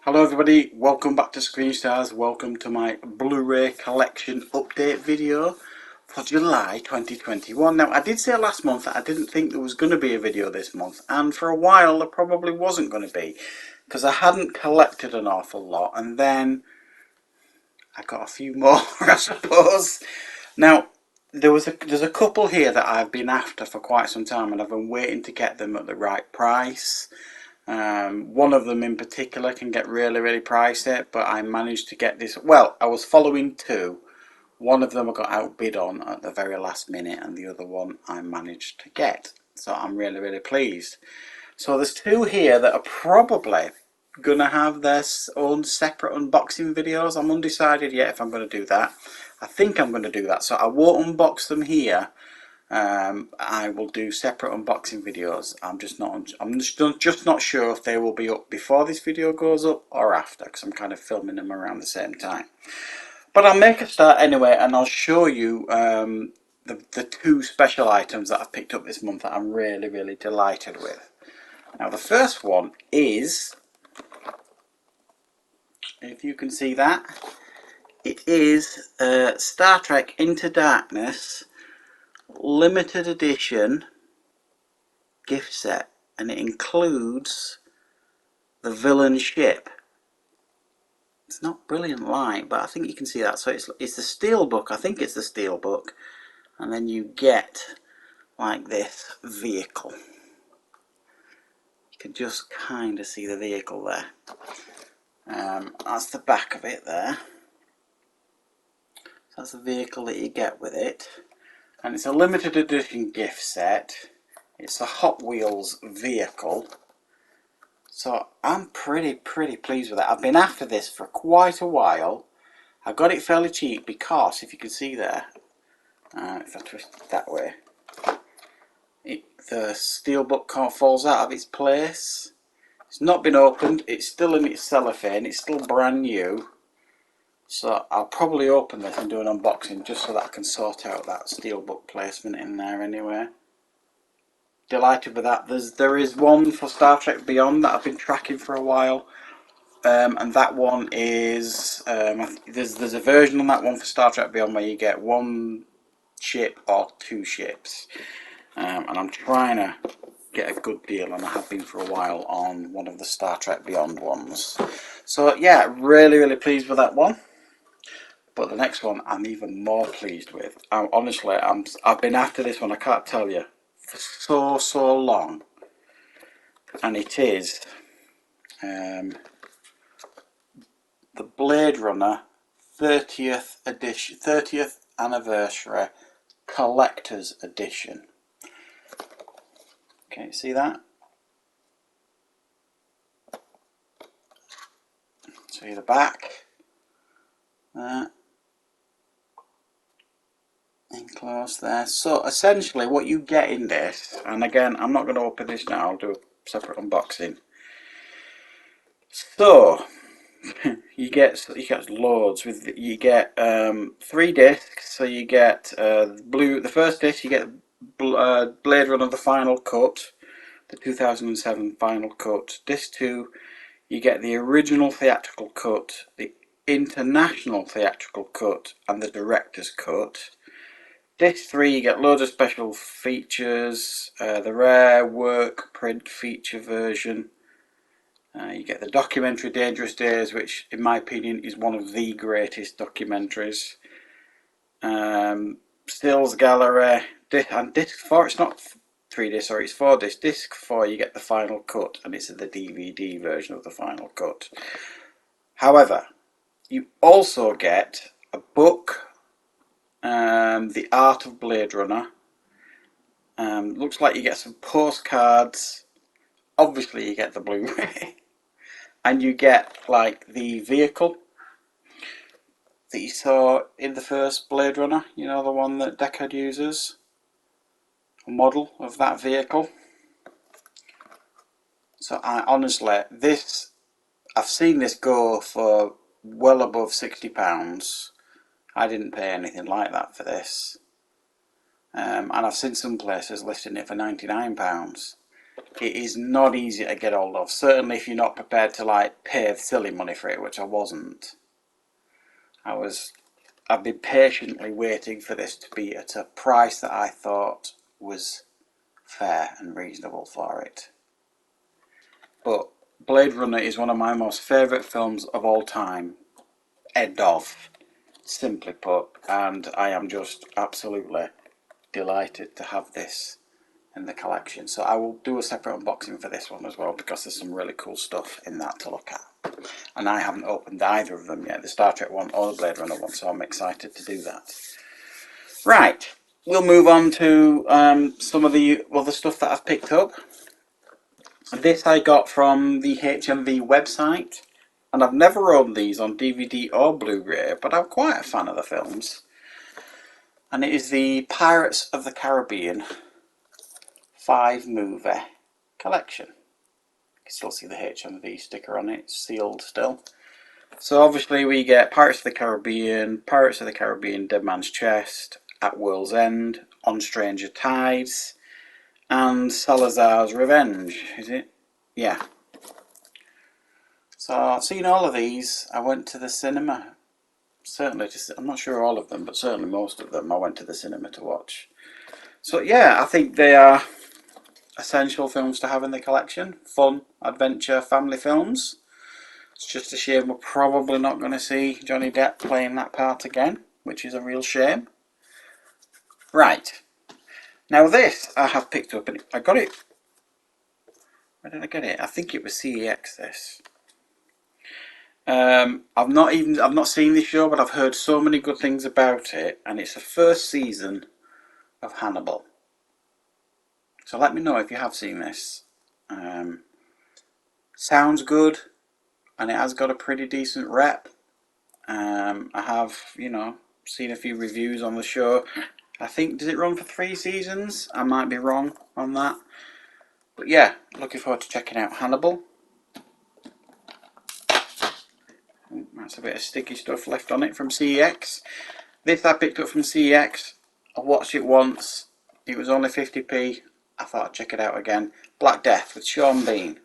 Hello everybody, welcome back to Screen Stars, welcome to my Blu-ray collection update video for July 2021. Now I did say last month that I didn't think there was going to be a video this month, and for a while there probably wasn't going to be because I hadn't collected an awful lot, and then I got a few more I suppose. Now there's a couple here that I've been after for quite some time and I've been waiting to get them at the right price. One of them in particular can get really pricey, but I managed to get this. Well, I was following two. One of them I got outbid on at the very last minute, and the other one I managed to get. So I'm really pleased. So there's two here that are probably gonna have their own separate unboxing videos. I'm undecided yet if I'm going to do that. I think I'm going to do that, so I won't unbox them here. I will do separate unboxing videos. I'm just not sure if they will be up before this video goes up or after, because I'm kind of filming them around the same time. But I'll make a start anyway, and I'll show you the two special items that I've picked up this month that I'm really delighted with. Now the first one is, if you can see that, it is Star Trek Into Darkness limited edition gift set, and it includes the villain ship. It's not brilliant light, but I think you can see that. So it's the steelbook. I think it's the steelbook, and then you get like this vehicle. You can just kind of see the vehicle there. That's the back of it there. So that's the vehicle that you get with it. And it's a limited edition gift set. It's a Hot Wheels vehicle. So I'm pretty pleased with it. I've been after this for quite a while. I got it fairly cheap because, if you can see there, if I twist it that way, the steelbook falls out of its place. It's not been opened. It's still in its cellophane. It's still brand new. So I'll probably open this and do an unboxing just so that I can sort out that steelbook placement in there anyway. Delighted with that. There is one for Star Trek Beyond that I've been tracking for a while, and that one is there's a version on that one for Star Trek Beyond where you get one ship or two ships, and I'm trying to get a good deal, and I have been for a while on one of the Star Trek Beyond ones. So yeah, really pleased with that one. But the next one I'm even more pleased with. Honestly, I've been after this one, I can't tell you, for so long. And it is the Blade Runner 30th edition, 30th anniversary collector's edition. Okay, see that? See the back there. Enclosed there. So essentially what you get in this, and again I'm not going to open this now, I'll do a separate unboxing. So you get loads with you get 3 discs. So you get the first disc you get Blade Runner the Final Cut, the 2007 Final Cut. Disc 2 you get the original theatrical cut, the international theatrical cut, and the director's cut. Disc 3 you get loads of special features, the rare work print feature version. You get the documentary Dangerous Days, which in my opinion is one of the greatest documentaries. Stills gallery, and disc 4, it's not 3 discs, sorry, it's 4 discs. Disc 4 you get the final cut, and it's the DVD version of the final cut. However, you also get a book, The Art of Blade Runner. Looks like you get some postcards. Obviously you get the Blu-ray. And you get like the vehicle that you saw in the first Blade Runner, you know, the one that Deckard uses. A model of that vehicle. So honestly, I've seen this go for well above £60. I didn't pay anything like that for this. And I've seen some places listing it for £99. it is not easy to get hold of. Certainly if you're not prepared to like pay silly money for it, which I wasn't. I've been patiently waiting for this to be at a price that I thought was fair and reasonable for it. But Blade Runner is one of my most favourite films of all time. End of. Simply put. And I am just absolutely delighted to have this in the collection. So I will do a separate unboxing for this one as well, because there's some really cool stuff in that to look at. And I haven't opened either of them yet, the Star Trek one or the Blade Runner one, so I'm excited to do that. Right, we'll move on to some of the other stuff that I've picked up. This I got from the HMV website, and I've never owned these on DVD or Blu-ray, but I'm quite a fan of the films. And it is the Pirates of the Caribbean 5-movie collection. You can still see the HMV sticker on it, it's sealed still. So obviously we get Pirates of the Caribbean, Dead Man's Chest, At World's End, On Stranger Tides, and Salazar's Revenge, is it? Yeah. So I've seen all of these. I went to the cinema. Certainly, I'm not sure all of them, but certainly most of them I went to the cinema to watch. So yeah, I think they are essential films to have in the collection. Fun, adventure, family films. It's just a shame we're probably not going to see Johnny Depp playing that part again, which is a real shame. Right. Now this I have picked up, and I got it. Where did I get it? I think it was CEX. This. I've not seen this show, but I've heard so many good things about it, and it's the first season of Hannibal. So let me know if you have seen this. Sounds good, and it has got a pretty decent rep. I have, seen a few reviews on the show. I think, does it run for 3 seasons? I might be wrong on that. But yeah, looking forward to checking out Hannibal. That's a bit of sticky stuff left on it from CEX. This I picked up from CEX. I watched it once. It was only 50p. I thought I'd check it out again. Black Death with Sean Bean.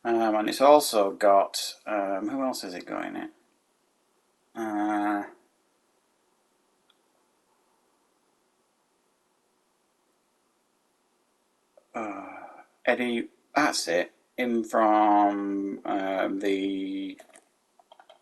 And it's also got... who else has it got in it? Eddie... That's it. In from the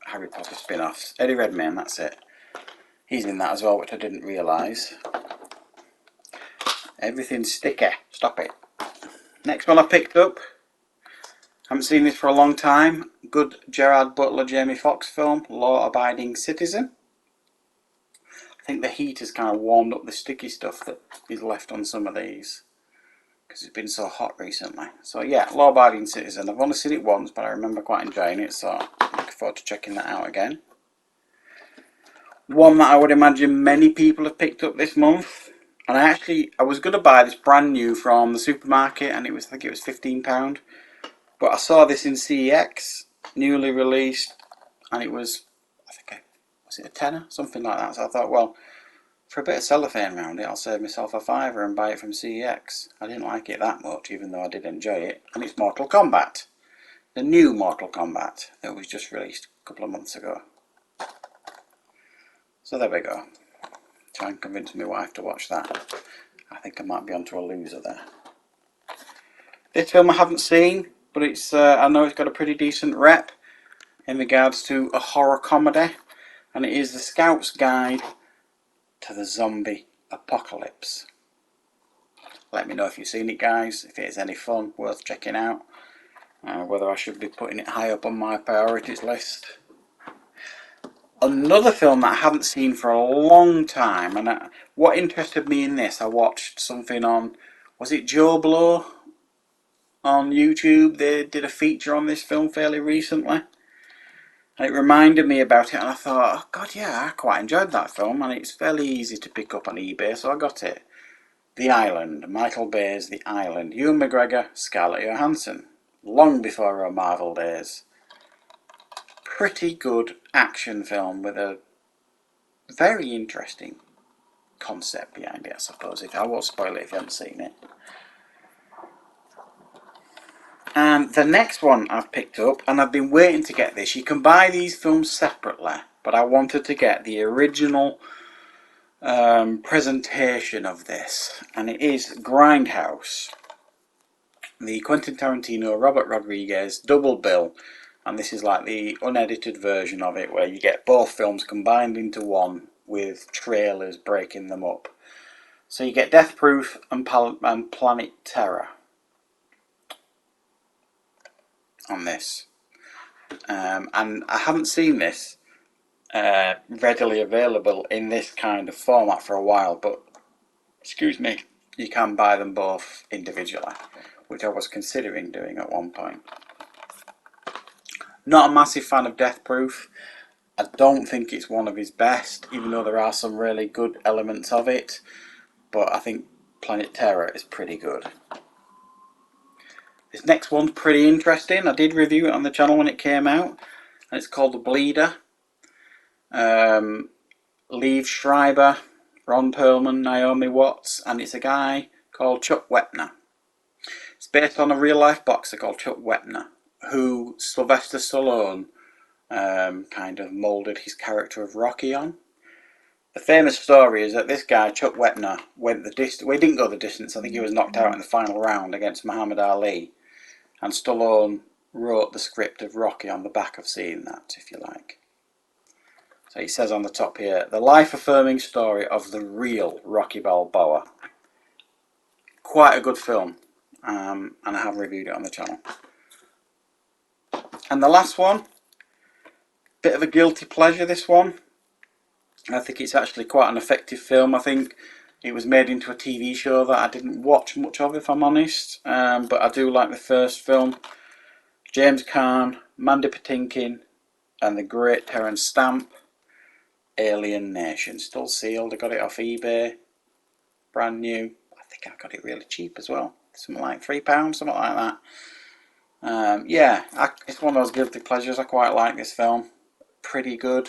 Harry Potter spin-offs. Eddie Redmayne, that's it. He's in that as well, which I didn't realise. Everything's sticky. Stop it. Next one I picked up. Haven't seen this for a long time. Good Gerard Butler, Jamie Foxx film, Law Abiding Citizen. I think the heat has kind of warmed up the sticky stuff that is left on some of these, because it's been so hot recently. So yeah, Law Abiding Citizen. I've only seen it once, but I remember quite enjoying it, so I'm looking forward to checking that out again. One that I would imagine many people have picked up this month. And I was going to buy this brand new from the supermarket, and I think it was £15. But I saw this in CEX, newly released, and it was, was it a tenner? Something like that. So I thought, well, for a bit of cellophane around it, I'll save myself a £5 and buy it from CEX. I didn't like it that much, even though I did enjoy it. And it's Mortal Kombat. The new Mortal Kombat that was just released a couple of months ago. So there we go. Try and convince my wife to watch that. I think I might be onto a loser there. This film I haven't seen, but it's I know it's got a pretty decent rep in regards to a horror comedy, and it is The Scout's Guide to the Zombie Apocalypse. Let me know if you've seen it, guys, if it is any fun, worth checking out, whether I should be putting it high up on my priorities list. Another film that I haven't seen for a long time, and what interested me in this, I watched something on, was it Joe Blow on YouTube? They did a feature on this film fairly recently, and it reminded me about it, and I thought, oh god, yeah, I quite enjoyed that film, and it's fairly easy to pick up on eBay, so I got it. The Island, Michael Bay's The Island, Ewan McGregor, Scarlett Johansson, long before her Marvel days. Pretty good action film with a very interesting concept behind it, I suppose. I won't spoil it if you haven't seen it. And the next one I've picked up, and I've been waiting to get this. You can buy these films separately, but I wanted to get the original presentation of this, and it is Grindhouse, the Quentin Tarantino, Robert Rodriguez double bill, and this is like the unedited version of it where you get both films combined into one with trailers breaking them up. So you get Death Proof and Planet Terror on this, and I haven't seen this readily available in this kind of format for a while, but excuse me, you can buy them both individually, which I was considering doing at one point. Not a massive fan of Death Proof. I don't think it's one of his best, even though there are some really good elements of it, but I think Planet Terror is pretty good. This next one's pretty interesting. I did review it on the channel when it came out, and it's called The Bleeder. Liev Schreiber, Ron Perlman, Naomi Watts, and it's a guy called Chuck Wepner. It's based on a real life boxer called Chuck Wepner, who Sylvester Stallone kind of moulded his character of Rocky on. The famous story is that this guy, Chuck Wepner, went the distance. Well, he didn't go the distance. I think he was knocked out in the final round against Muhammad Ali. And Stallone wrote the script of Rocky on the back of seeing that, if you like. So he says on the top here, the life-affirming story of the real Rocky Balboa. Quite a good film, and I have reviewed it on the channel. And the last one, bit of a guilty pleasure, this one. I think it's actually quite an effective film. I think it was made into a TV show that I didn't watch much of, if I'm honest. But I do like the first film. James Caan, Mandy Patinkin, and the great Terence Stamp. Alien Nation. Still sealed. I got it off eBay. Brand new. I think I got it really cheap as well. Something like £3, something like that. Yeah, it's one of those guilty pleasures. I quite like this film. Pretty good.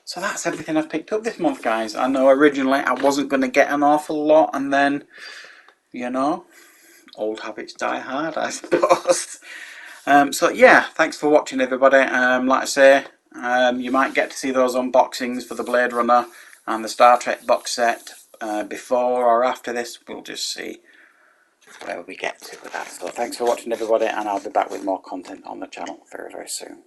So that's everything I've picked up this month, guys. I know originally I wasn't going to get an awful lot, and then, you know, old habits die hard, I suppose. So yeah, thanks for watching, everybody. Like I say, you might get to see those unboxings for the Blade Runner and the Star Trek box set before or after this. We'll just see where we get to with that. So thanks for watching, everybody, and I'll be back with more content on the channel very, very soon.